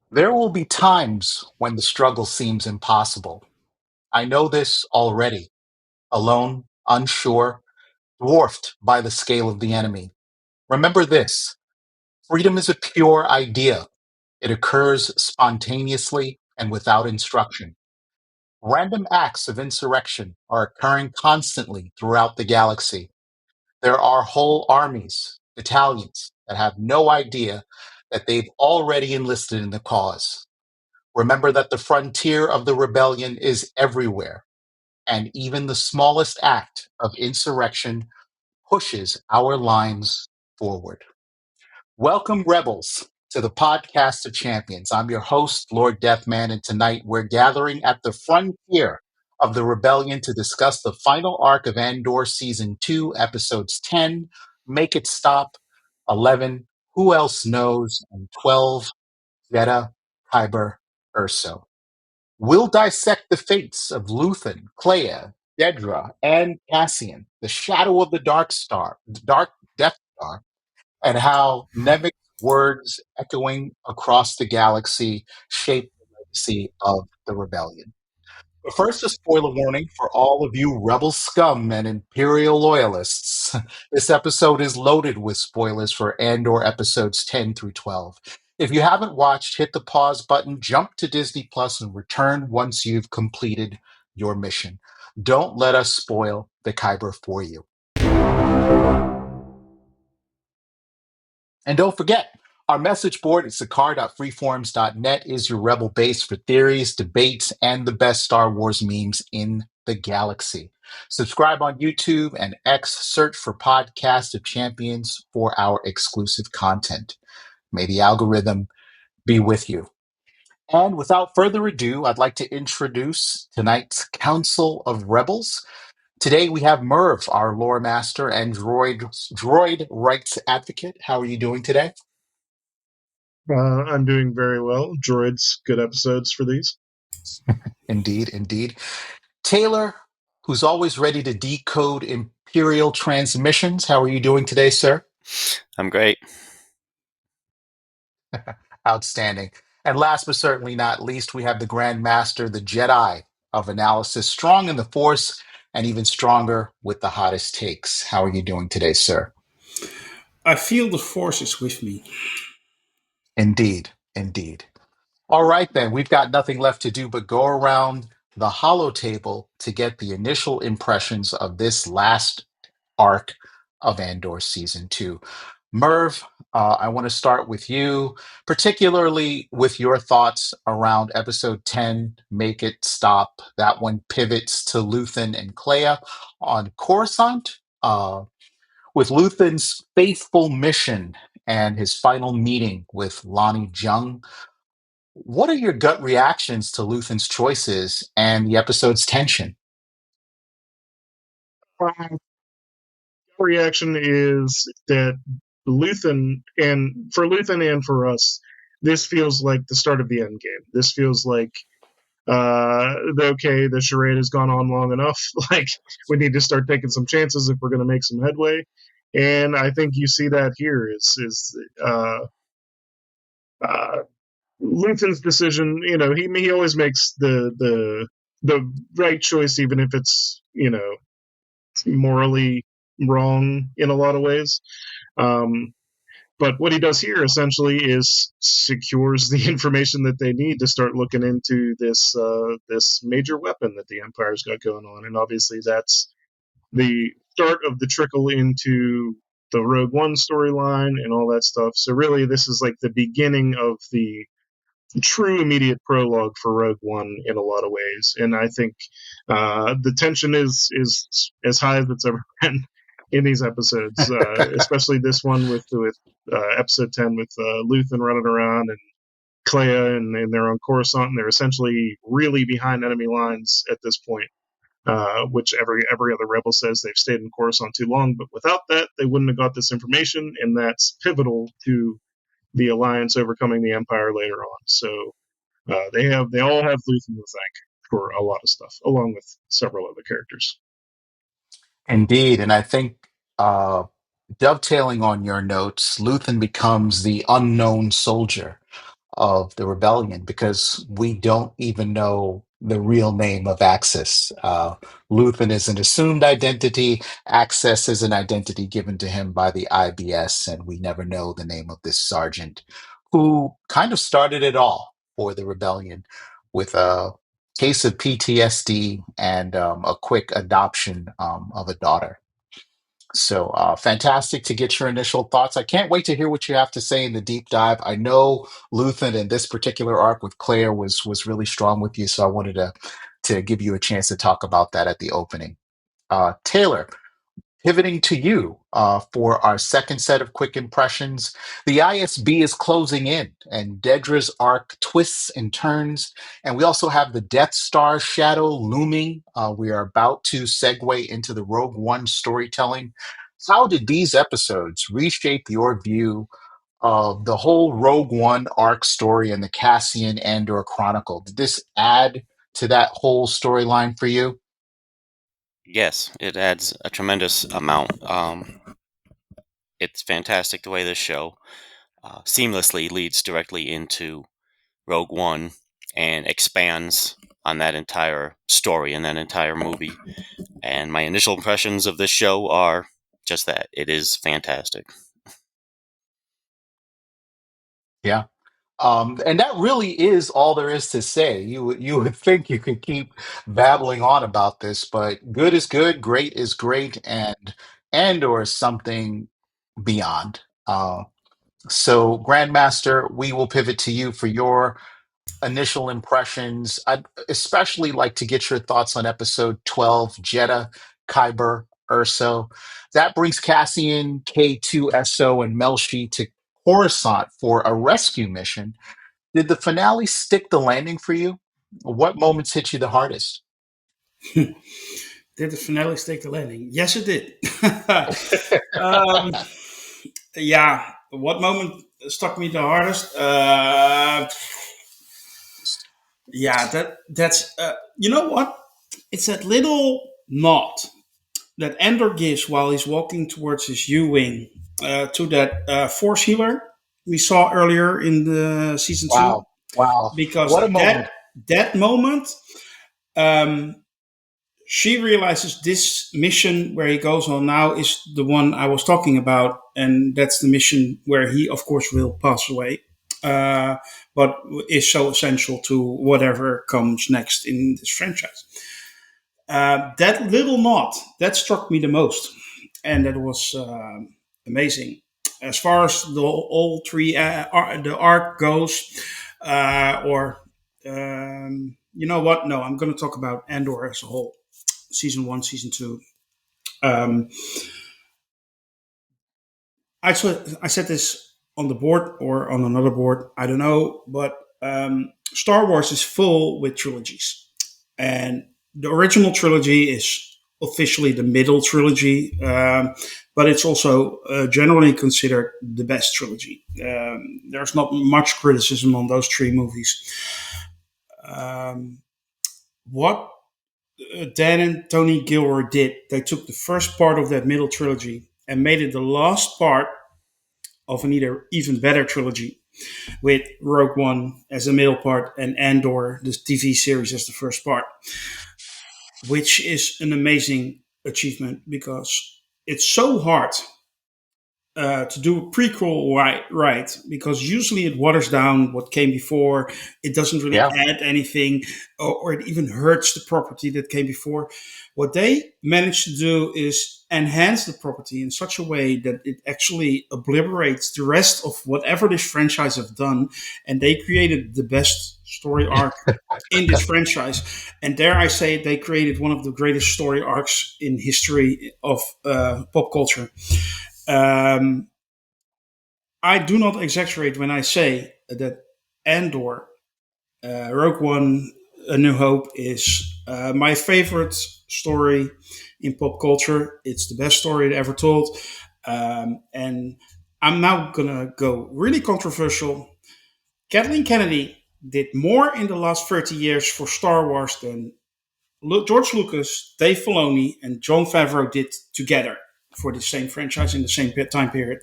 There will be times when the struggle seems impossible. I know this already. Alone, unsure, dwarfed by the scale of the enemy. Remember this: freedom is a pure idea. It occurs spontaneously and without instruction. Random acts of insurrection are occurring constantly throughout the galaxy. There are whole armies, battalions, that have no idea that they've already enlisted in the cause. Remember that the frontier of the rebellion is everywhere, and even the smallest act of insurrection pushes our lines forward. Welcome, Rebels, to the podcast of champions. I'm your host, Lord Deathman, and tonight we're gathering at the frontier of the rebellion to discuss the final arc of Andor Season 2, Episodes 10, Make It Stop, 11, Who Else Knows, and 12, Jedha, Kyber, Urso. We'll dissect the fates of Luthen, Clea, Dedra, and Cassian, the shadow of the Dark Death Star, and how Nemic's words echoing across the galaxy shape the legacy of the rebellion. But first, a spoiler warning for all of you rebel scum and Imperial loyalists. This episode is loaded with spoilers for Andor episodes 10 through 12. If you haven't watched, hit the pause button, jump to Disney Plus, and return once you've completed your mission. Don't let us spoil the Kyber for you. And don't forget, our message board at sakar.freeforums.net is your rebel base for theories, debates, and the best Star Wars memes in the galaxy. Subscribe on YouTube and X, search for Podcast of Champions for our exclusive content. May the algorithm be with you. And without further ado, I'd like to introduce tonight's Council of Rebels. Today we have Merv, our lore master and droid rights advocate. How are you doing today? I'm doing very well. Droids, good episodes for these. Indeed, indeed. Taylor, who's always ready to decode Imperial transmissions. How are you doing today, sir? I'm great. Outstanding. And last but certainly not least, we have the Grand Master, the Jedi of analysis, strong in the Force and even stronger with the hottest takes. How are you doing today, sir? I feel the force is with me. Indeed, indeed. All right, then. We've got nothing left to do but go around the hollow table to get the initial impressions of this last arc of Andor Season 2. Merv, I want to start with you, particularly with your thoughts around Episode 10, Make It Stop. That one pivots to Luthen and Clea on Coruscant, with Luthen's faithful mission and his final meeting with Lonnie Jung. What are your gut reactions to Luthen's choices and the episode's tension? Reaction is that Luthen and for us, this feels like the start of the end game. This feels like okay, the charade has gone on long enough. Like we need to start taking some chances if we're going to make some headway. And I think you see that here is uh, Luthen's decision. You know, he always makes the right choice, even if it's morally wrong in a lot of ways. Um, but what he does here essentially is secures the information that they need to start looking into this major weapon that the Empire's got going on, and obviously that's the start of the trickle into the Rogue One storyline and all that stuff. So really, this is like the beginning of the true immediate prologue for Rogue One in a lot of ways, and I think the tension is as high as it's ever been in these episodes, especially this one with episode 10 with Luthen running around and Clea, and they're on Coruscant, and they're essentially really behind enemy lines at this point. Which every other rebel says they've stayed in Coruscant too long, but without that, they wouldn't have got this information, and that's pivotal to the Alliance overcoming the Empire later on. So they all have Luthen to thank for a lot of stuff, along with several other characters. Indeed, and I think uh, dovetailing on your notes, Luthen becomes the unknown soldier. of the rebellion because we don't even know the real name of Axis. Luthen is an assumed identity. Access is an identity given to him by the IBS, and we never know the name of this sergeant who kind of started it all for the rebellion with a case of PTSD and a quick adoption of a daughter. So fantastic to get your initial thoughts. I can't wait to hear what you have to say in the deep dive. I know Luthen in this particular arc with Claire was really strong with you, so I wanted to give you a chance to talk about that at the opening. Taylor, pivoting to you for our second set of quick impressions. The ISB is closing in, and Dedra's arc twists and turns. And we also have the Death Star shadow looming. We are about to segue into the Rogue One storytelling. How did these episodes reshape your view of the whole Rogue One arc story and the Cassian Andor Chronicle? Did this add to that whole storyline for you? Yes, it adds a tremendous amount. It's fantastic the way this show seamlessly leads directly into Rogue One and expands on that entire story and that entire movie. And my initial impressions of this show are just that. It is fantastic. Yeah. And that really is all there is to say. You would think you could keep babbling on about this, but good is good, great is great, and or something beyond. So, Grandmaster, we will pivot to you for your initial impressions. I'd especially like to get your thoughts on episode 12, Jeddah, Kyber, Urso. That brings Cassian, K2SO, and Melshi to Coruscant for a rescue mission. Did the finale stick the landing for you? What moments hit you the hardest? Did the finale stick the landing? Yes, it did. um, yeah, what moment struck me the hardest? Yeah, that's you know what? It's that little nod that Andor gives while he's walking towards his U-wing to that Force healer we saw earlier in the season two, Wow. Wow. because What a moment. that moment, um, she realizes this mission where he goes on now is the one I was talking about, and that's the mission where he, of course, will pass away. But is so essential to whatever comes next in this franchise. That little nod that struck me the most, and that was amazing. As far as the all three the arc goes, or you know what? No, I'm going to talk about Andor as a whole, season one, season two. Um, I said this on the board or on another board. I don't know, but Star Wars is full with trilogies, and the original trilogy is officially the middle trilogy, but it's also generally considered the best trilogy. There's not much criticism on those three movies. What Dan and Tony Gilroy did, they took the first part of that middle trilogy and made it the last part of an even better trilogy, with Rogue One as a middle part and Andor, the TV series, as the first part, which is an amazing achievement because it's so hard to do a prequel right, because usually it waters down what came before. It doesn't really Yeah. add anything, or it even hurts the property that came before. What they managed to do is enhance the property in such a way that it actually obliterates the rest of whatever this franchise have done, and they created the best story arc in this franchise. And dare I say, they created one of the greatest story arcs in history of pop culture. Um, I do not exaggerate when I say that Andor, Rogue One, A New Hope is my favorite story in pop culture. It's the best story ever told. And I'm now going to go really controversial. Kathleen Kennedy did more in the last 30 years for Star Wars than George Lucas, Dave Filoni, and Jon Favreau did together for the same franchise in the same time period.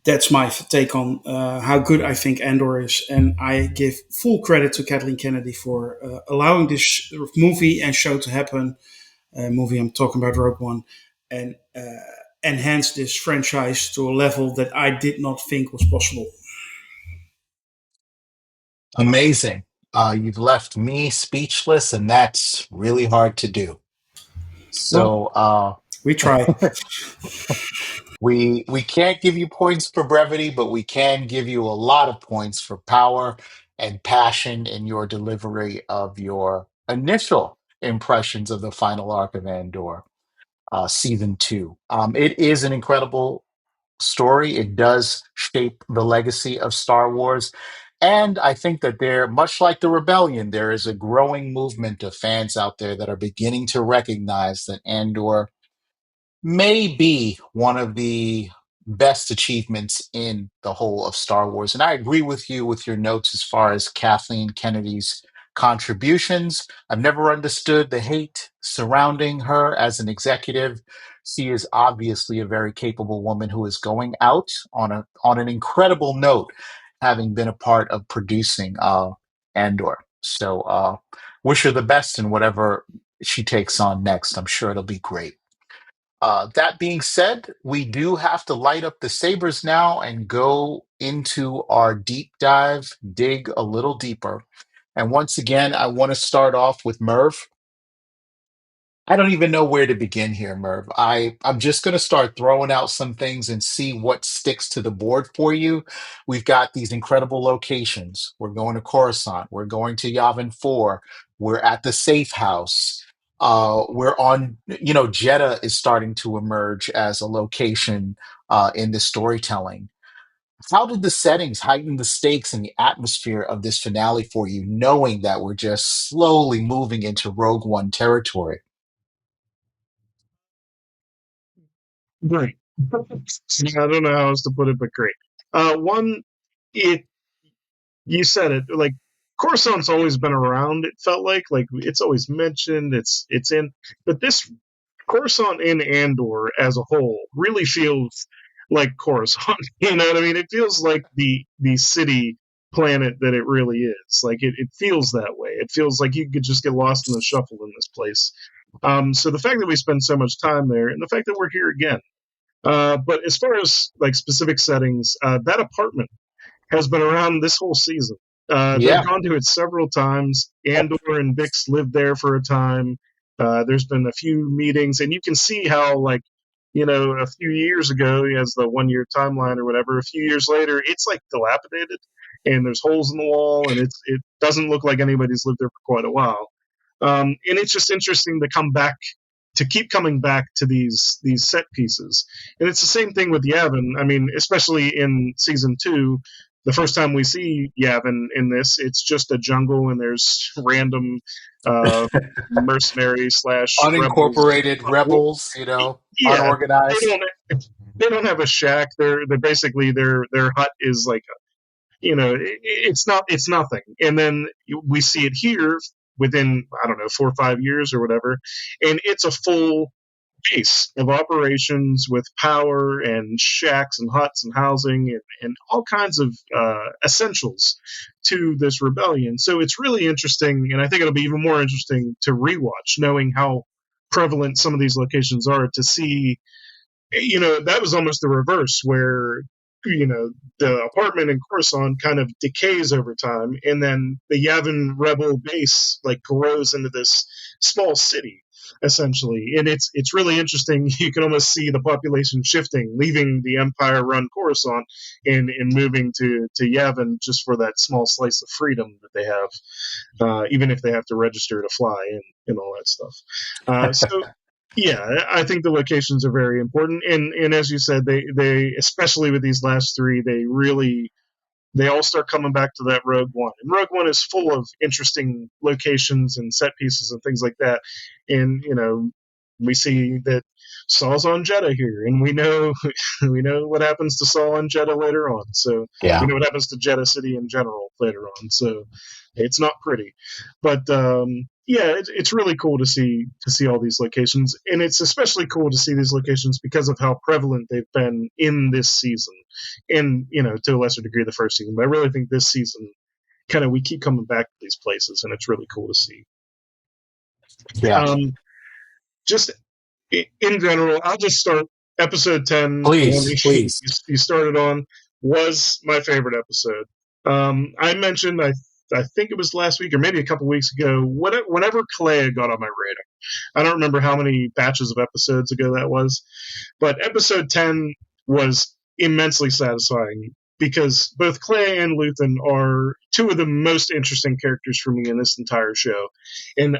that's my take on how good I think Andor is, and I give full credit to Kathleen Kennedy for allowing this movie and show to happen. Movie I'm talking about, Rogue One, and enhance this franchise to a level that I did not think was possible. Amazing. You've left me speechless, and that's really hard to do. Well, So we try. we can't give you points for brevity, but we can give you a lot of points for power and passion in your delivery of your initial impressions of the final arc of Andor, season two. It is an incredible story. It does shape the legacy of Star Wars. And I think that there, much like the Rebellion, there is a growing movement of fans out there that are beginning to recognize that Andor may be one of the best achievements in the whole of Star Wars. And I agree with you with your notes as far as Kathleen Kennedy's contributions. I've never understood the hate surrounding her as an executive. She is obviously a very capable woman who is going out on an incredible note, having been a part of producing Andor. So wish her the best in whatever she takes on next. I'm sure it'll be great. That being said, we do have to light up the sabers now and go into our deep dive, dig a little deeper. And once again, I want to start off with Merv. I don't even know where to begin here, Merv. I'm just going to start throwing out some things and see what sticks to the board for you. We've got these incredible locations. We're going to Coruscant. We're going to Yavin 4. We're at the safe house. We're on, Jeddah is starting to emerge as a location in the storytelling. How did the settings heighten the stakes and the atmosphere of this finale for you, knowing that we're just slowly moving into Rogue One territory? Great. I don't know how else to put it, but great. One, it you said it, like Coruscant's always been around. It felt like it's always mentioned. It's in, but this Coruscant in Andor as a whole really feels like Coruscant. You know what I mean? It feels like the city planet that it really is. Like it feels that way. It feels like you could just get lost in the shuffle in this place. So the fact that we spend so much time there, and the fact that we're here again. But as far as like specific settings, that apartment has been around this whole season. They've Yeah. gone to it several times. Andor and Bix lived there for a time. There's been a few meetings, and you can see how, like, a few years ago, he has the 1 year timeline or whatever. A few years later, it's like dilapidated, and there's holes in the wall, and it doesn't look like anybody's lived there for quite a while. And it's just interesting to keep coming back to these set pieces. And it's the same thing with Yavin. I mean, especially in season two, the first time we see Yavin in this, it's just a jungle and there's random uh, mercenary slash rebels. Unincorporated rebels, Yeah, they unorganized. don't they don't have a shack. They're basically their hut is like, it's nothing. And then we see it here within, I don't know, 4 or 5 years or whatever, and it's a full base of operations with power and shacks and huts and housing and all kinds of essentials to this rebellion. So it's really interesting, and I think it'll be even more interesting to rewatch, knowing how prevalent some of these locations are, to see. That was almost the reverse, where the apartment in Coruscant kind of decays over time, and then the Yavin rebel base like grows into this small city essentially. And it's really interesting. You can almost see the population shifting, leaving the Empire run Coruscant and moving to Yavin, just for that small slice of freedom that they have, even if they have to register to fly and all that stuff. So yeah, I think the locations are very important, and as you said, they especially with these last three, they all start coming back to that Rogue One, and Rogue One is full of interesting locations and set pieces and things like that. And we see that Saul's on Jeddah here, and we know we know what happens to Saul on Jeddah later on. So we Yeah. know what happens to Jeddah City in general later on. So it's not pretty, but yeah, it's really cool to see all these locations, and it's especially cool to see these locations because of how prevalent they've been in this season, and to a lesser degree the first season. But I really think this season, kind of, we keep coming back to these places, and it's really cool to see. Yeah. Just in general, I'll just start. Episode 10, the one Please. you started on, was my favorite episode. I mentioned, I think it was last week or maybe a couple weeks ago, whenever Clea got on my radar. I don't remember how many batches of episodes ago that was, but episode 10 was immensely satisfying because both Clea and Luthen are two of the most interesting characters for me in this entire show. And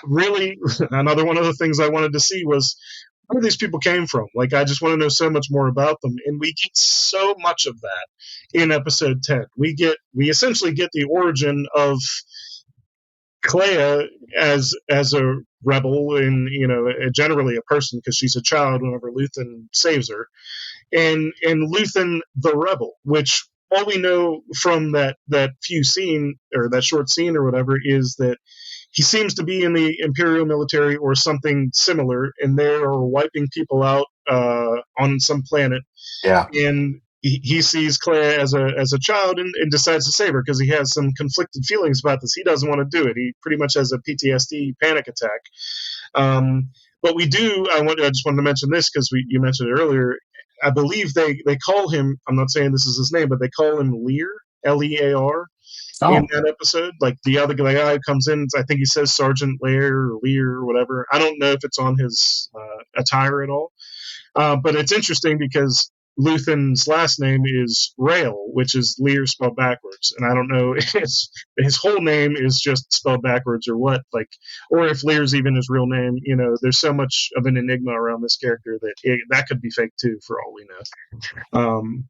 really, another one of the things I wanted to see was where these people came from. Like, I just want to know so much more about them, and we get so much of that in episode 10. We essentially get the origin of Clea as a rebel, and generally a person because she's a child whenever Luthen saves her, and Luthen the rebel, which all we know from that few scene, or that short scene or whatever, is that he seems to be in the Imperial military or something similar, and they are wiping people out on some planet. Yeah. And he sees Clea as a child, and decides to save her because he has some conflicted feelings about this. He doesn't want to do it. He pretty much has a PTSD panic attack. But we do. I just wanted to mention this because you mentioned it earlier. I believe they call him. I'm not saying this is his name, but they call him Lear, Lear, in that episode. Like, the other guy who comes in, I think he says Sergeant Lear or whatever. I don't know if it's on his attire at all. But it's interesting because Luthen's last name is Rail, which is Lear spelled backwards, and I don't know if his whole name is just spelled backwards or what, or if Lear's even his real name. There's so much of an enigma around this character that that could be fake too, for all we know.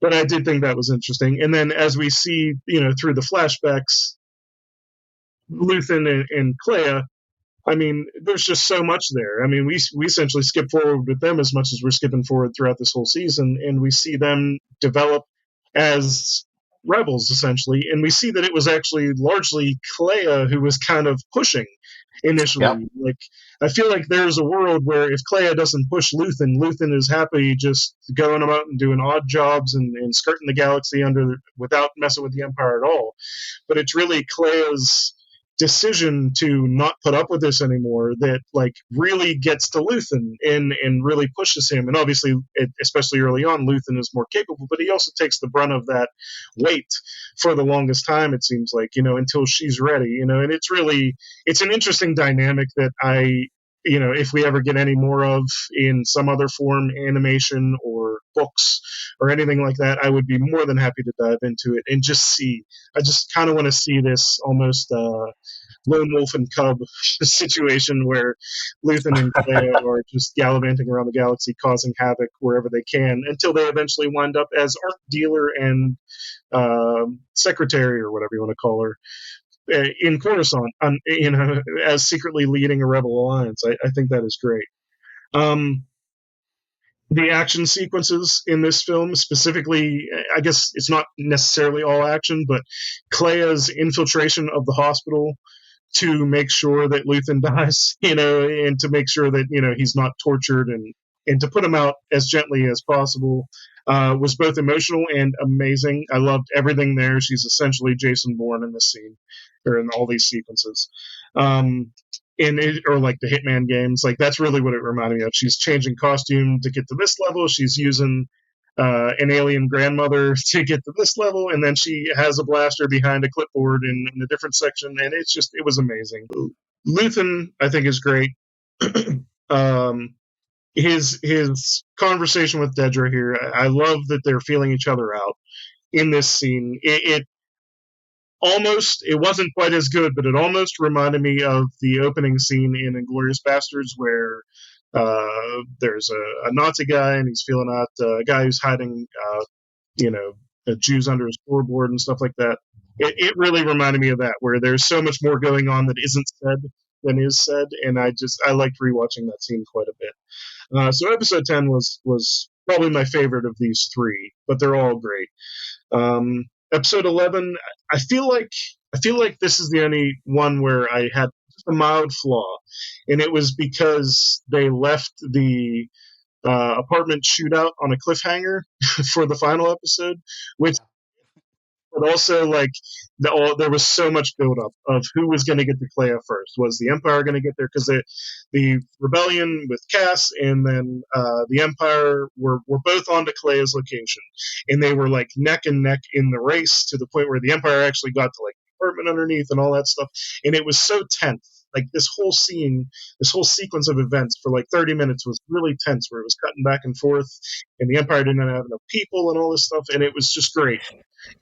But I did think that was interesting. And then as we see, through the flashbacks, Luthen and Clea, I mean, there's just so much there. I mean, we essentially skip forward with them as much as we're skipping forward throughout this whole season, and we see them develop as rebels, essentially. And we see that it was actually largely Clea who was kind of pushing initially. Yep. Like, I feel like there's a world where if Clea doesn't push Luthen is happy just going about and doing odd jobs and skirting the galaxy without messing with the Empire at all. But it's really Clea's decision to not put up with this anymore that really gets to Luthen and really pushes him. And obviously, especially early on, Luthen is more capable, but he also takes the brunt of that weight for the longest time, it seems like, until she's ready, and it's an interesting dynamic that if we ever get any more of in some other form, animation or books or anything like that, I would be more than happy to dive into it and just see. I just kind of want to see this almost lone wolf and cub situation where Luthen and Clea are just gallivanting around the galaxy, causing havoc wherever they can, until they eventually wind up as art dealer and secretary, or whatever you want to call her, in Coruscant, as secretly leading a rebel alliance. I think that is great. The action sequences in this film, specifically, I guess it's not necessarily all action, but Clea's infiltration of the hospital to make sure that Luthen dies, and to make sure that, he's not tortured, and to put him out as gently as possible, was both emotional and amazing. I loved everything there. She's essentially Jason Bourne in this scene, or in all these sequences. Or like the Hitman games, that's really what it reminded me of. She's changing costume to get to this level. She's using an alien grandmother to get to this level, and then she has a blaster behind a clipboard in a different section, and it was amazing. Luthen, I think, is great. His conversation with Dedra here, I love that they're feeling each other out in this scene. It wasn't quite as good, but it almost reminded me of the opening scene in Inglourious Basterds, where there's a Nazi guy, and he's feeling out a guy who's hiding, Jews under his floorboard and stuff like that. It really reminded me of that, where there's so much more going on that isn't said than is said, and I liked rewatching that scene quite a bit. So episode 10 was probably my favorite of these three, but they're all great. Episode 11, I feel like this is the only one where I had a mild flaw, and it was because they left the apartment shootout on a cliffhanger for the final episode, which but also like there was so much buildup of who was going to get to Clea first. Was the Empire going to get there? Because the rebellion with Cass and then the Empire were both onto Clea's location, and they were like neck and neck in the race to the point where the Empire actually got to like the apartment underneath and all that stuff, and it was so tense. Like this whole scene, this whole sequence of events for like 30 minutes was really tense, where it was cutting back and forth, and the Empire didn't have enough people and all this stuff, and it was just great.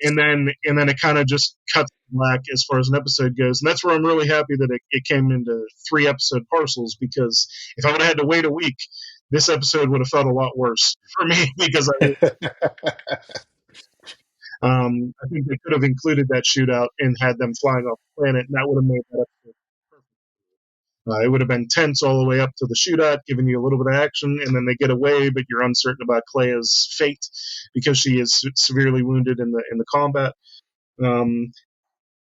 And then it kind of just cuts black as far as an episode goes, and that's where I'm really happy that it came into 3 episode parcels, because if I would have had to wait a week, this episode would have felt a lot worse for me because I think they could have included that shootout and had them flying off the planet, and that would have made that episode perfect. It would have been tense all the way up to the shootout, giving you a little bit of action, and then they get away, but you're uncertain about Clea's fate because she is severely wounded in the combat. Um,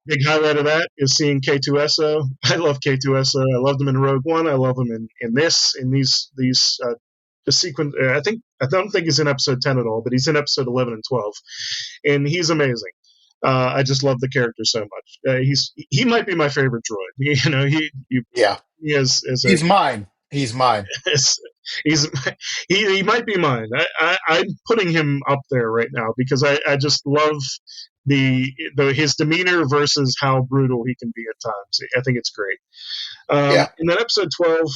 Big highlight of that is seeing K2SO. I love K2SO. I loved him in Rogue One. I love him in these the sequence. I don't think he's in episode 10 at all, but he's in episode 11 and 12, and he's amazing. I just love the character so much. He might be my favorite droid. You know, Yeah. he is He's mine. He's mine. he's he might be mine. I'm putting him up there right now because I just love his demeanor versus how brutal he can be at times. I think it's great. Yeah. And then episode 12,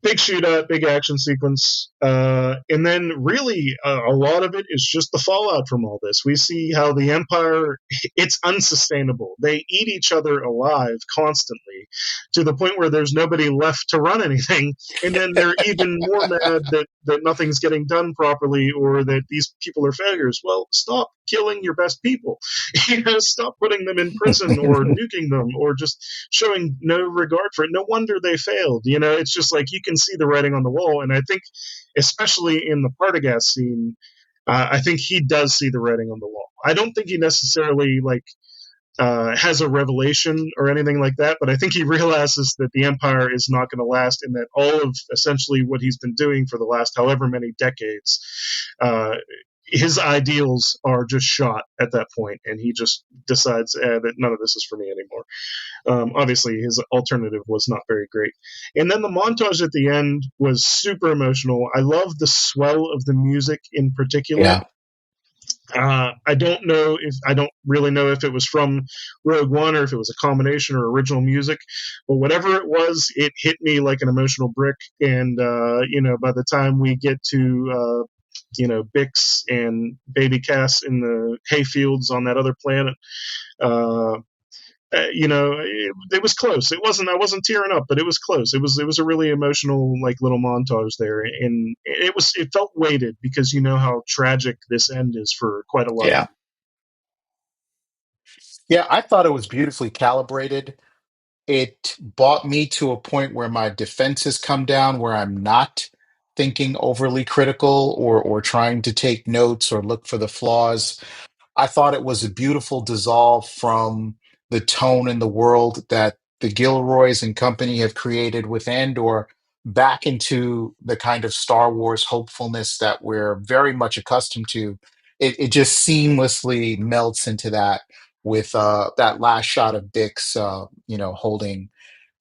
big shootout, big action sequence, and then really a lot of it is just the fallout from all this. We see how the Empire, it's unsustainable. They eat each other alive constantly to the point where there's nobody left to run anything, and then they're even more mad that nothing's getting done properly or that these people are failures. Well, stop killing your best people. Stop putting them in prison or nuking them or just showing no regard for it. No wonder they failed. It's just like you can see the writing on the wall. And I think, especially in the Partagaz scene, I think he does see the writing on the wall. I don't think he necessarily has a revelation or anything like that, but I think he realizes that the Empire is not going to last, and that all of essentially what he's been doing for the last however many decades, his ideals are just shot at that point, and he just decides that none of this is for me anymore. Obviously, his alternative was not very great. And then the montage at the end was super emotional. I love the swell of the music in particular. Yeah. I don't really know if it was from Rogue One or if it was a combination or original music, but whatever it was, it hit me like an emotional brick. And by the time we get to Bix and Baby Cass in the hayfields on that other planet, it was close. I wasn't tearing up, but it was close. It was a really emotional, like, little montage there, and it felt weighted because you know how tragic this end is for quite a lot of Yeah. Yeah. I thought it was beautifully calibrated. It brought me to a point where my defenses come down, where I'm not thinking overly critical or trying to take notes or look for the flaws. I thought it was a beautiful dissolve from the tone in the world that the Gilroys and company have created with Andor back into the kind of Star Wars hopefulness that we're very much accustomed to. It just seamlessly melts into that with that last shot of Bix, holding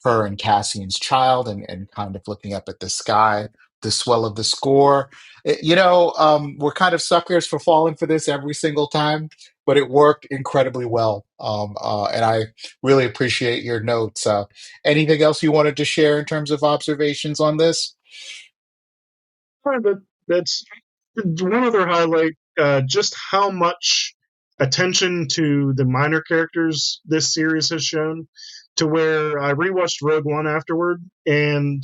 her and Cassian's child and kind of looking up at the sky, the swell of the score. We're kind of suckers for falling for this every single time, but it worked incredibly well. And I really appreciate your notes. Anything else you wanted to share in terms of observations on this? but that's one other highlight. Just how much attention to the minor characters this series has shown, to where I rewatched Rogue One afterward, and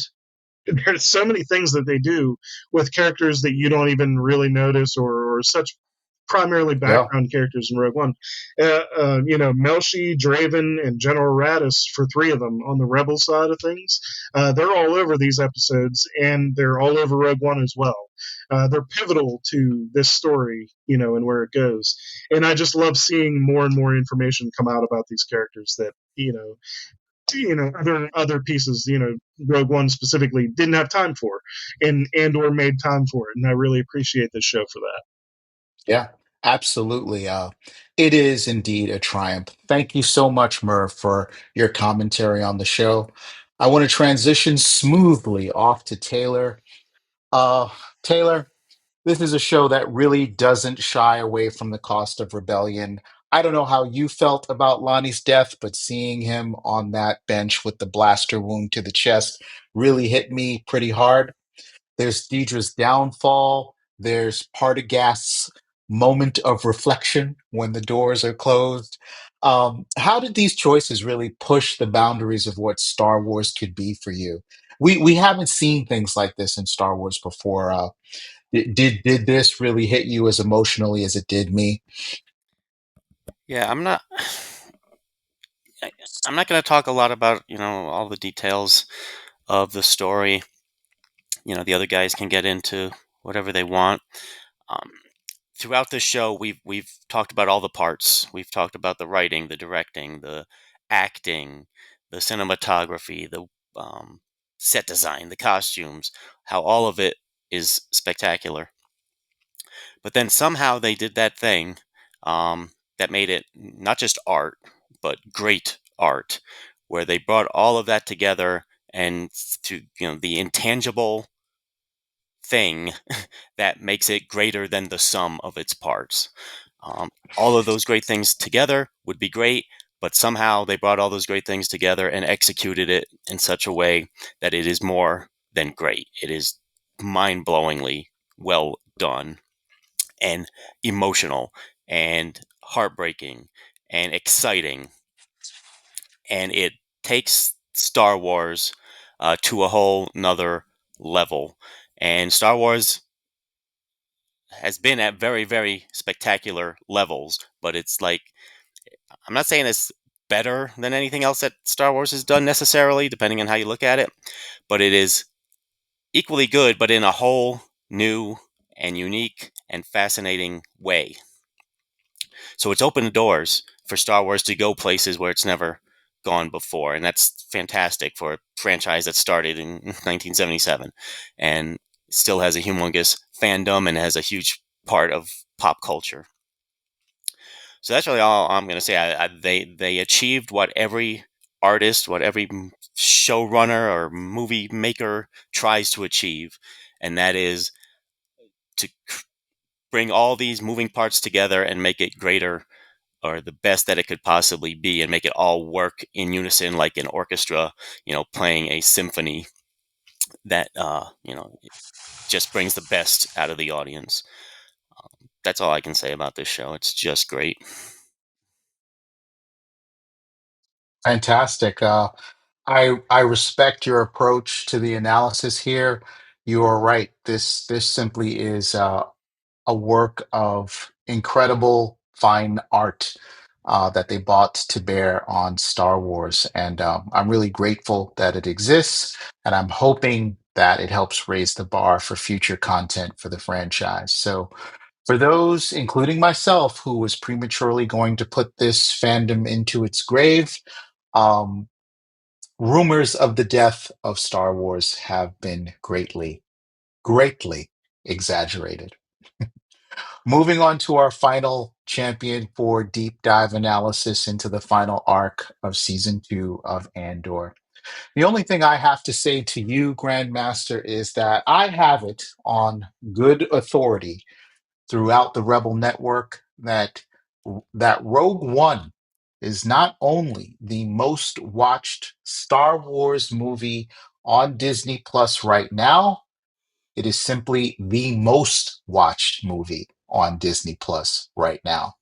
there's so many things that they do with characters that you don't even really notice, or such primarily Yeah. background characters in Rogue One. Melshi, Draven, and General Radis, for 3 of them on the Rebel side of things, they're all over these episodes, and they're all over Rogue One as well. They're pivotal to this story, and where it goes. And I just love seeing more and more information come out about these characters that, other pieces, Rogue One specifically didn't have time for, and Andor made time for it, and I really appreciate this show for that. Yeah, absolutely. It is indeed a triumph. Thank you so much, Murph, for your commentary on the show. I want to transition smoothly off to Taylor. Uh, Taylor, this is a show that really doesn't shy away from the cost of rebellion. I don't know how you felt about Lonnie's death, but seeing him on that bench with the blaster wound to the chest really hit me pretty hard. There's Deidre's downfall. There's Partagast's moment of reflection when the doors are closed. How did these choices really push the boundaries of what Star Wars could be for you? We haven't seen things like this in Star Wars before. Did this really hit you as emotionally as it did me? Yeah, I'm not going to talk a lot about all the details of the story. The other guys can get into whatever they want. Um, Throughout this show, we've talked about all the parts. We've talked about the writing, the directing, the acting, the cinematography, the um, set design, the costumes, how all of it is spectacular. But then somehow they did that thing that made it not just art, but great art, where they brought all of that together and to the intangible thing that makes it greater than the sum of its parts. All of those great things together would be great, but somehow they brought all those great things together and executed it in such a way that it is more than great. It is mind blowingly well done and emotional and heartbreaking and exciting. And it takes Star Wars to a whole nother level. And Star Wars has been at very, very spectacular levels, but it's like, I'm not saying it's better than anything else that Star Wars has done necessarily, depending on how you look at it, but it is equally good, but in a whole new and unique and fascinating way. So it's opened doors for Star Wars to go places where it's never gone before, and that's fantastic for a franchise that started in 1977 and still has a humongous fandom and has a huge part of pop culture. So that's really all I'm going to say. They achieved what every artist, what every showrunner or movie maker tries to achieve, and that is to bring all these moving parts together and make it greater or the best that it could possibly be and make it all work in unison like an orchestra, playing a symphony that just brings the best out of the audience. That's all I can say about this show. It's just great. Fantastic. I respect your approach to the analysis here. You are right. This simply is a work of incredible fine art that they brought to bear on Star Wars, and I'm really grateful that it exists, and I'm hoping that it helps raise the bar for future content for the franchise. So, for those, including myself, who was prematurely going to put this fandom into its grave, um, rumors of the death of Star Wars have been greatly exaggerated. Moving on to our final champion for deep dive analysis into the final arc of season 2 of Andor. The only thing I have to say to you, Grandmaster, is that I have it on good authority throughout the Rebel network that Rogue One is not only the most watched Star Wars movie on Disney Plus right now, it is simply the most watched movie on Disney Plus right now.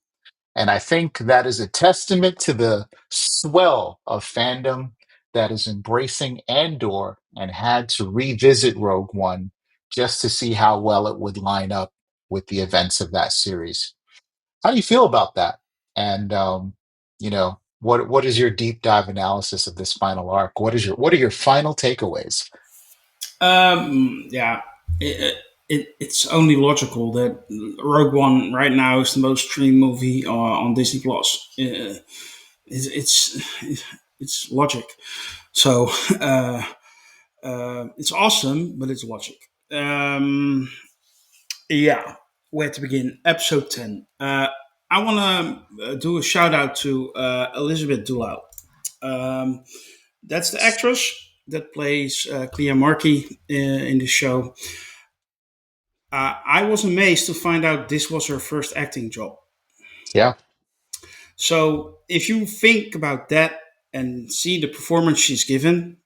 And I think that is a testament to the swell of fandom that is embracing Andor and had to revisit Rogue One just to see how well it would line up with the events of that series. How do you feel about that? And what is your deep dive analysis of this final arc? What are your final takeaways? Yeah, it's only logical that Rogue One right now is the most streamed movie on Disney Plus. It's It's logic. So uh, it's awesome, but it's logic. Yeah, where to begin? Episode 10. I want to do a shout out to Elizabeth Dulau. Um, that's the actress that plays Clea Markey in the show. I was amazed to find out this was her first acting job. Yeah. So if you think about that and see the performance she's given,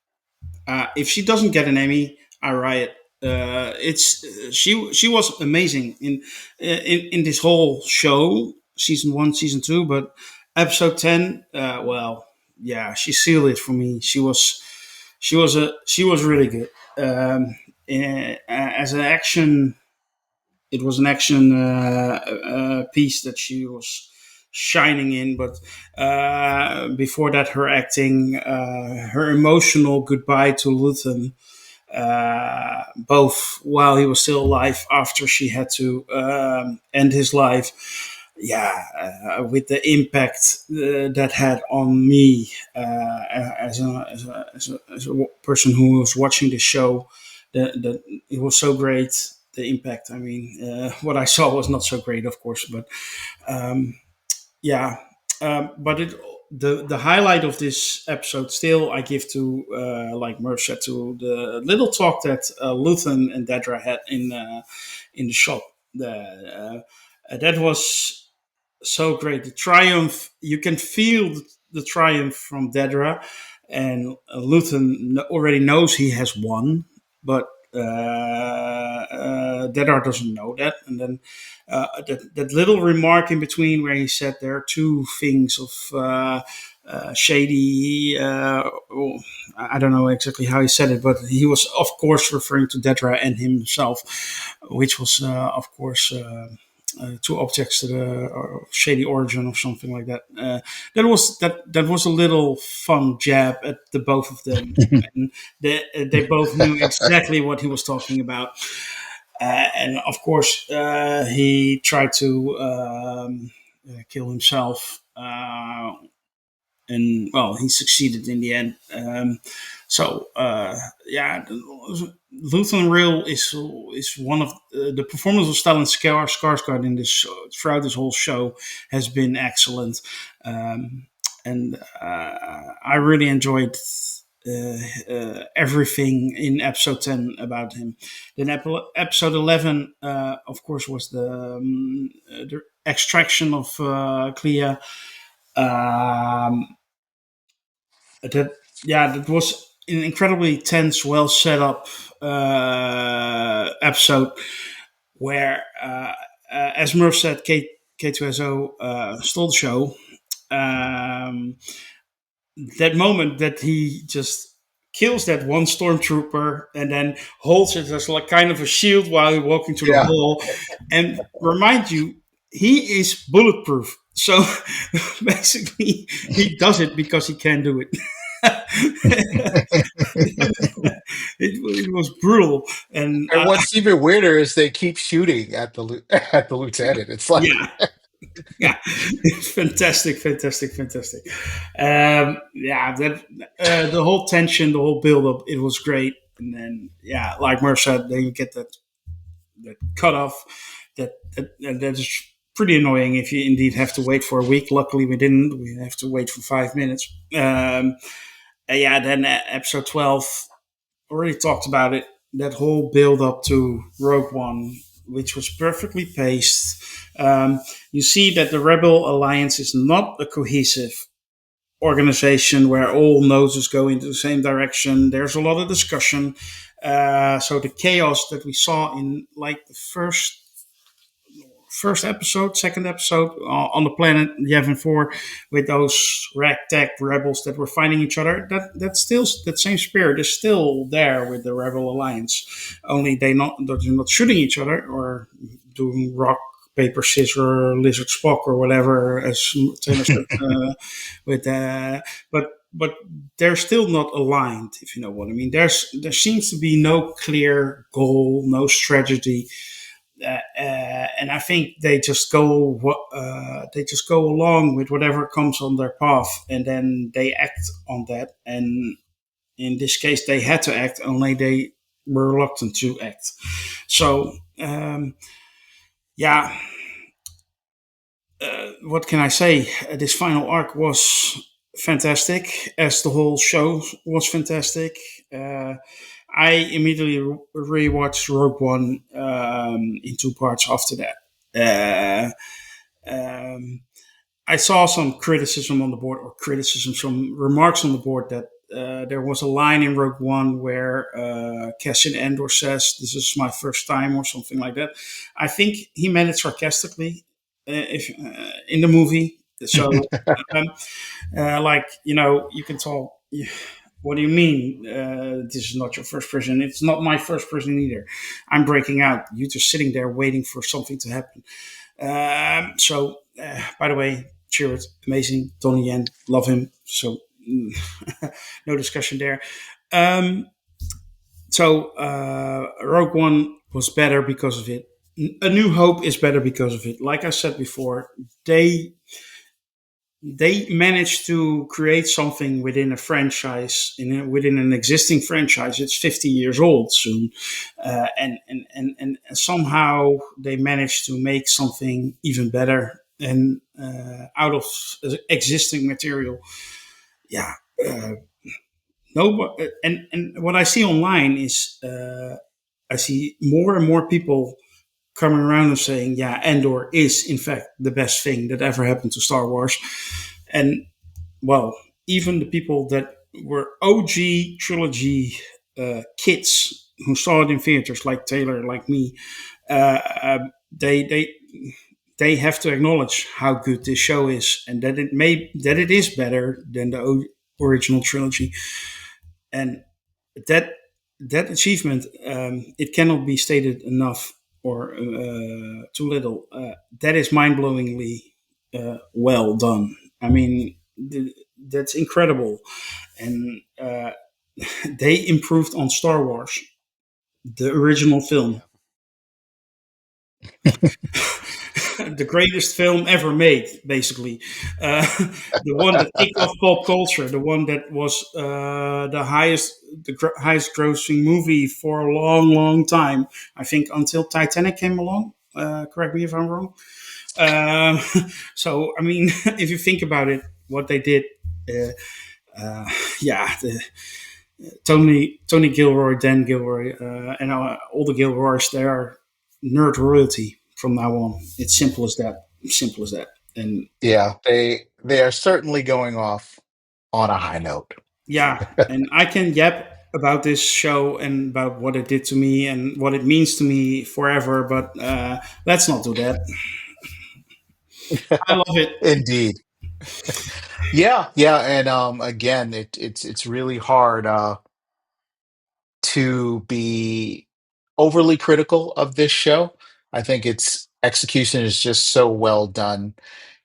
if she doesn't get an Emmy, I riot. It's she was amazing in this whole show, season one, season two, but episode 10. Well, yeah, she sealed it for me. She was really good. As an action, it was an action piece that she was shining in. But before that, her acting, her emotional goodbye to Luthen, both while he was still alive, after she had to end his life. Yeah, with the impact that had on me as a person who was watching the show, that it was so great. The impact. I mean, what I saw was not so great, of course, but um, yeah. But the highlight of this episode still I give to like Murph said, to the little talk that Luthen and Dedra had in the shop. That was so great. The triumph, you can feel the triumph from Dedra, and Luthen already knows he has won, but Dedra doesn't know that. And then that little remark in between where he said there are two things of shady. I don't know exactly how he said it, but he was, of course, referring to Dedra and himself, which was, of course, two objects that are shady origin or something like that. That was a little fun jab at the both of them, and they both knew exactly what he was talking about. And of course, he tried to kill himself, and well, he succeeded in the end. Yeah, Lutheran Rail is one of the performance of Stellan Skarsgård in this throughout this whole show has been excellent, and I really enjoyed everything in episode 10 about him. Then episode 11, of course, was the extraction of Clea. Um, that yeah, that was an incredibly tense, well set up episode where, as Murph said, K2SO stole the show. Um, that moment that he just kills that one stormtrooper and then holds it as like kind of a shield while he's walking through the Yeah. hall, and remind you he is bulletproof. So basically, he does it because he can do it. It was brutal, and And what's even weirder is they keep shooting at at the lieutenant. It's like, yeah, yeah, fantastic, fantastic, fantastic. Yeah, that the whole tension, the whole build up, it was great. And then, yeah, like Murph said, then you get that cut off. That is pretty annoying if you indeed have to wait for a week. Luckily, we didn't. We have to wait for 5 minutes. Yeah, then episode 12, already talked about it. That whole build up to Rogue One, which was perfectly paced. You see that the Rebel Alliance is not a cohesive organization where all noses go into the same direction. There's a lot of discussion. So the chaos that we saw in like the first episode, second episode on the planet Yavin 4 with those ragtag rebels that were fighting each other. That's still that same spirit is still there with the Rebel Alliance. Only they're not shooting each other or doing rock paper scissors lizard Spock or whatever as Taylor said with but they're still not aligned, if you know what I mean. There seems to be no clear goal, no strategy. and I think they just go along with whatever comes on their path, and then they act on that. And in this case, they had to act, only they were reluctant to act. So yeah, what can I say? This final arc was fantastic, as the whole show was fantastic. Uh, I immediately rewatched Rogue One in two parts after that. Um, I saw some criticism on the board, or criticism, some remarks on the board that there was a line in Rogue One where Cassian Andor says, "This is my first time," or something like that. I think he meant it sarcastically, if in the movie. So, um, like, you can tell. What do you mean? This is not your first person. It's not my first person either. I'm breaking out. You're just sitting there waiting for something to happen. By the way, Chirrut, amazing. Donnie Yen, love him. So, no discussion there. Um, Rogue One was better because of it. A New Hope is better because of it. Like I said before, they they managed to create something within a franchise, within an existing franchise. It's 50 years old soon, and somehow they managed to make something even better and out of existing material. Yeah, uh, no, and what I see online is I see more and more people coming around and saying, yeah, Andor is in fact the best thing that ever happened to Star Wars. And well, even the people that were OG trilogy kids who saw it in theaters, like Taylor, like me, they they have to acknowledge how good this show is, and that it is better than the original trilogy, and that that achievement, it cannot be stated enough or too little. That is mind-blowingly well done. I mean, that's incredible, and they improved on Star Wars, the original film, the greatest film ever made, basically. Uh, the one that kicked off pop culture, the one that was the highest grossing movie for a long, long time. I think until Titanic came along. Correct me if I'm wrong. Um, so, I mean, if you think about it, what they did, uh, yeah, Tony Gilroy, Dan Gilroy, and all the Gilroys, they are nerd royalty from now on. It's simple as that. Simple as that. And Yeah, they are certainly going off on a high note. yeah, and I can yap about this show and about what it did to me and what it means to me forever, but let's not do that. I love it. Indeed. Yeah, yeah, and again, it's really hard to be overly critical of this show. I think its execution is just so well done.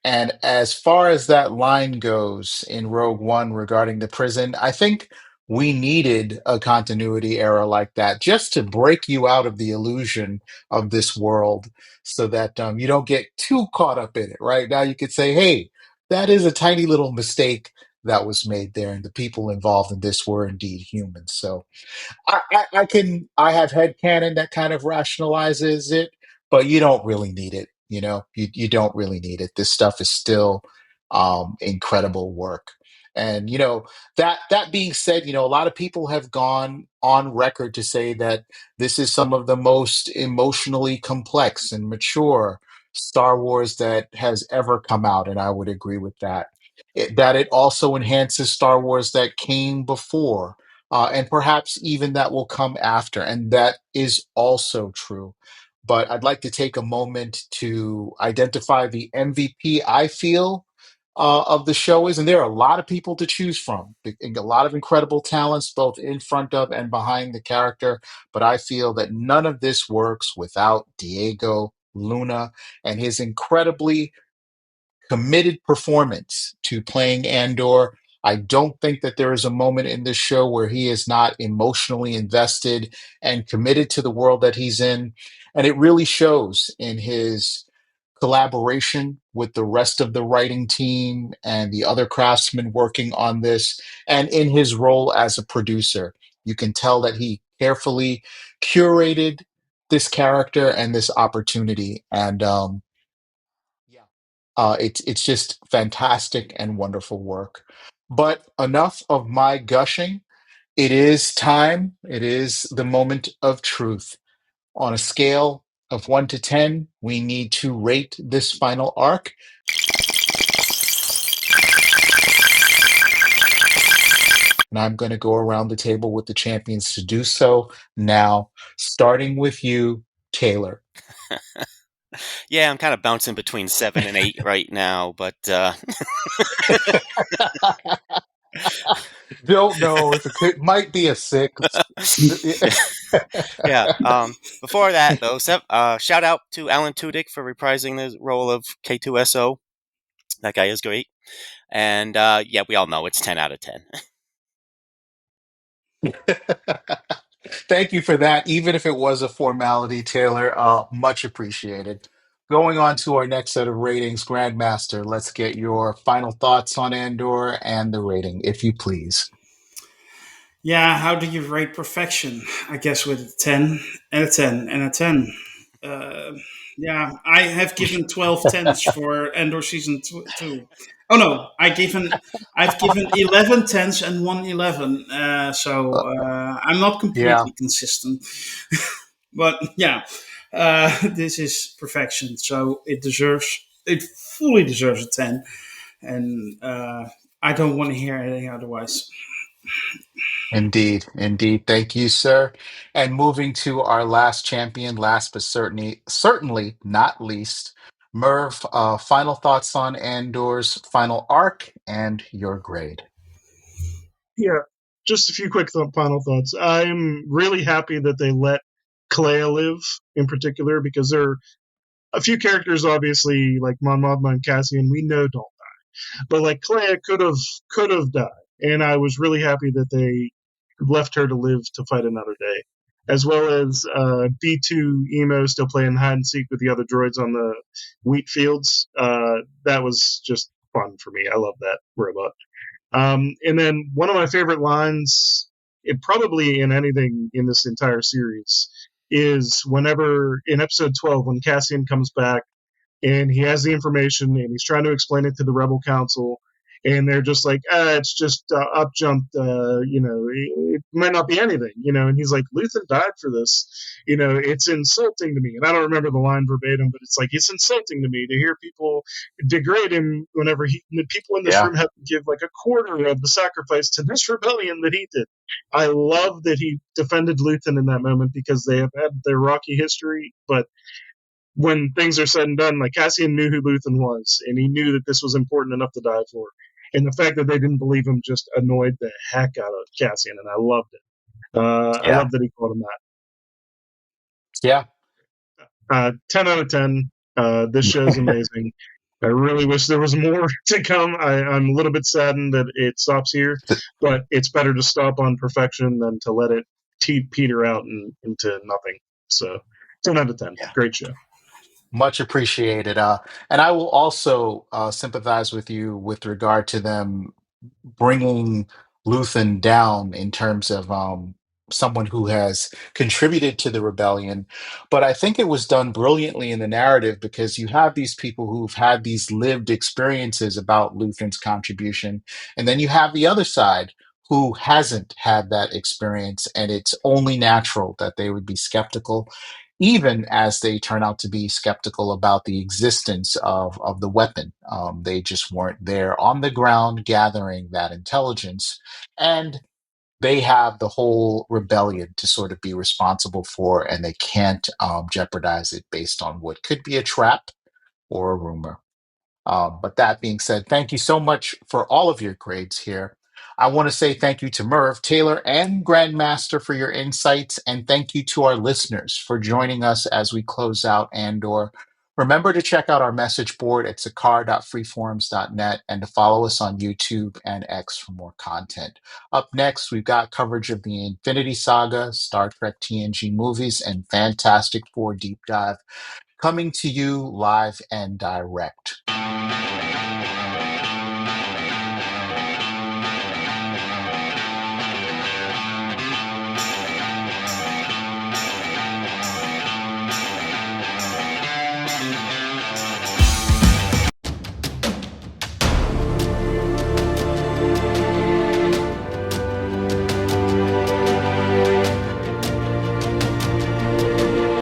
And as far as that line goes in Rogue One regarding the prison, I think we needed a continuity error like that just to break you out of the illusion of this world so that you don't get too caught up in it, right? Now you could say, hey, that is a tiny little mistake that was made there, and the people involved in this were indeed humans. So I have headcanon that kind of rationalizes it, but you don't really need it. You don't really need it. This stuff is still incredible work. And that being said, a lot of people have gone on record to say that this is some of the most emotionally complex and mature Star Wars that has ever come out, and I would agree with that. That it also enhances Star Wars that came before, and perhaps even that will come after. And that is also true. But I'd like to take a moment to identify the MVP I feel of the show is. And there are a lot of people to choose from, a lot of incredible talents, both in front of and behind the character. But I feel that none of this works without Diego Luna and his incredibly committed performance to playing Andor. I don't think that there is a moment in this show where he is not emotionally invested and committed to the world that he's in. And it really shows in his collaboration with the rest of the writing team and the other craftsmen working on this, and in his role as a producer. You can tell that he carefully curated this character and this opportunity. And yeah, it's just fantastic and wonderful work. But enough of my gushing. It is time. It is the moment of truth. On a scale of 1 to 10, we need to rate this final arc. And I'm going to go around the table with the champions to do so now, starting with you, Taylor. Yeah, I'm kind of bouncing between 7 and 8 right now, but Don't know if it could, might be a 6. yeah. Before that, though, shout out to Alan Tudyk for reprising the role of K2SO. That guy is great. And yeah, we all know it's 10 out of 10. Thank you for that. Even if it was a formality, Taylor, much appreciated. Going on to our next set of ratings, Grandmaster, let's get your final thoughts on Andor and the rating, if you please. Yeah, how do you rate perfection? I guess with a 10 and a 10 and a 10. Uh, yeah, I have given 12 tens for Endor season 2. Oh no, I've given 11 tens and 1 11. So I'm not Yeah, completely consistent. But yeah, this is perfection. So it fully deserves a 10. And I don't want to hear anything otherwise. indeed. Indeed. Thank you, sir. And moving to our last champion, last but certainly not least, Merv, final thoughts on Andor's final arc and your grade. Yeah, just a few quick final thoughts. I'm really happy that they let Clea live in particular because there are a few characters, obviously, like Mon Mothma and Cassian, we know don't die, but like Clea could have died, and I was really happy that they left her to live to fight another day, as well as B2 Emo still playing hide and seek with the other droids on the wheat fields. That was just fun for me. I love that robot. And then one of my favorite lines, probably in anything in this entire series, is whenever in episode 12, when Cassian comes back and he has the information and he's trying to explain it to the Rebel Council, and they're just like, it's just up jumped, it might not be anything, and he's like, Luthen died for this, it's insulting to me. And I don't remember the line verbatim, but it's like, it's insulting to me to hear people degrade him whenever the people in this Yeah. room have to give like a quarter of the sacrifice to this rebellion that he did. I love that he defended Luthen in that moment because they have had their rocky history, but when things are said and done, like Cassian knew who Luthen was, and he knew that this was important enough to die for. And the fact that they didn't believe him just annoyed the heck out of Cassian, and I loved it. I Yeah. love that he called him that. Yeah. 10 out of 10. This show's amazing. I really wish there was more to come. I'm a little bit saddened that it stops here, but it's better to stop on perfection than to let it peter out into nothing. So 10 out of 10. Yeah. Great show. Much appreciated. And I will also sympathize with you with regard to them bringing Luthen down in terms of someone who has contributed to the rebellion. But I think it was done brilliantly in the narrative because you have these people who've had these lived experiences about Luthen's contribution. And then you have the other side who hasn't had that experience. And it's only natural that they would be skeptical, even as they turn out to be skeptical about the existence of the weapon. They just weren't there on the ground gathering that intelligence. And they have the whole rebellion to sort of be responsible for, and they can't jeopardize it based on what could be a trap or a rumor. But that being said, thank you so much for all of your grades here. I want to say thank you to Merv, Taylor, and Grandmaster for your insights, and thank you to our listeners for joining us as we close out Andor. Remember to check out our message board at sakar.freeforums.net and to follow us on YouTube and X for more content. Up next, we've got coverage of the Infinity Saga, Star Trek TNG movies, and Fantastic Four Deep Dive coming to you live and direct.